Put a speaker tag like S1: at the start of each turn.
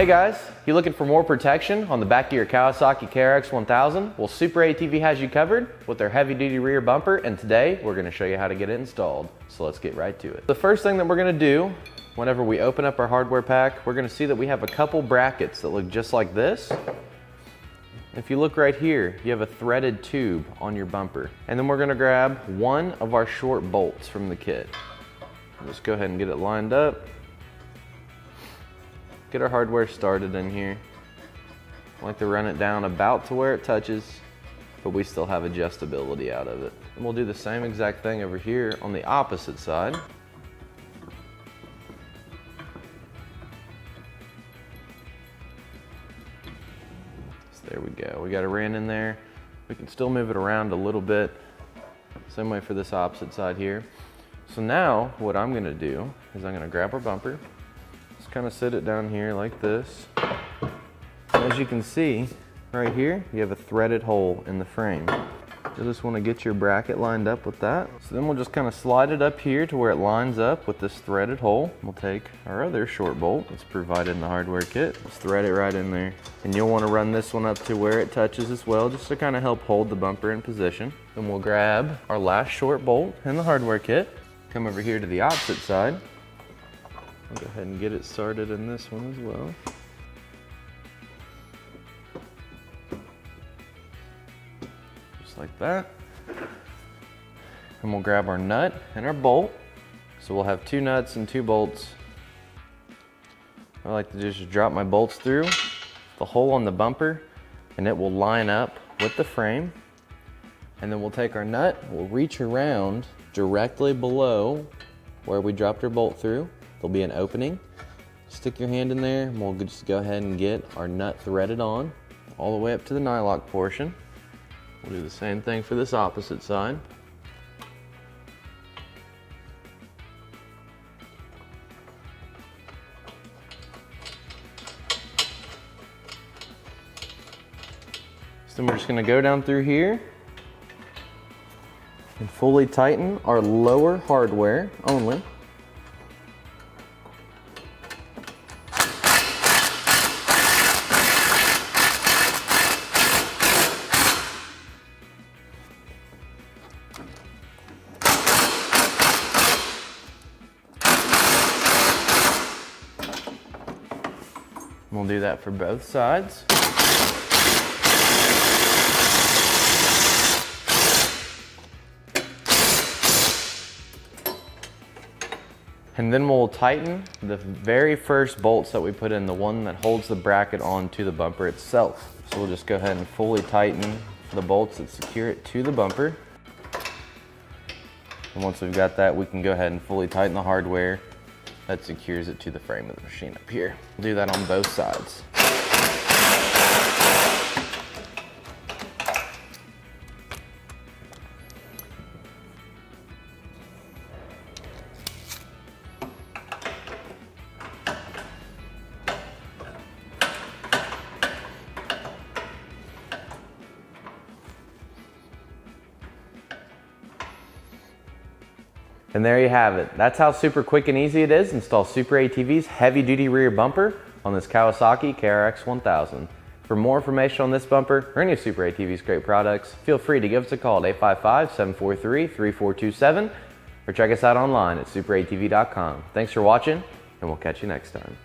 S1: Hey guys, you looking for more protection on the back of your Kawasaki KRX 1000? Well, SuperATV has you covered with their heavy duty rear bumper, and today we're going to show you how to get it installed. So let's get right to it. The first thing that we're going to do whenever we open up our hardware pack, we're going to see that we have a couple brackets that look just like this. If you look right here, you have a threaded tube on your bumper. And then we're going to grab one of our short bolts from the kit. Just go ahead and get it lined up. Get our hardware started in here. I like to run it down about to where it touches, but we still have adjustability out of it. And we'll do the same exact thing over here on the opposite side. So there we go. We got it ran in there. We can still move it around a little bit. Same way for this opposite side here. So now what I'm gonna do is I'm gonna grab our bumper, just kind of sit it down here like this. As you can see, right here, you have a threaded hole in the frame. You just wanna get your bracket lined up with that. So then we'll just kind of slide it up here to where it lines up with this threaded hole. We'll take our other short bolt that's provided in the hardware kit. Just thread it right in there. And you'll wanna run this one up to where it touches as well, just to kind of help hold the bumper in position. Then we'll grab our last short bolt in the hardware kit. Come over here to the opposite side. I'll go ahead and get it started in this one as well. Just like that. And we'll grab our nut and our bolt. So we'll have two nuts and two bolts. I like to just drop my bolts through the hole on the bumper, and it will line up with the frame. And then we'll take our nut, we'll reach around directly below where we dropped our bolt through. There'll be an opening. Stick your hand in there, and we'll just go ahead and get our nut threaded on all the way up to the nylock portion. We'll do the same thing for this opposite side. So then we're just gonna go down through here and fully tighten our lower hardware only. We'll do that for both sides. And then we'll tighten the very first bolts that we put in, the one that holds the bracket onto the bumper itself. So we'll just go ahead and fully tighten the bolts that secure it to the bumper. And once we've got that, we can go ahead and fully tighten the hardware that secures it to the frame of the machine up here. We'll do that on both sides. And there you have it. That's how super quick and easy it is to install SuperATV's heavy duty rear bumper on this Kawasaki KRX 1000. For more information on this bumper or any of SuperATV's great products, feel free to give us a call at 855-743-3427 or check us out online at superatv.com. Thanks for watching, and we'll catch you next time.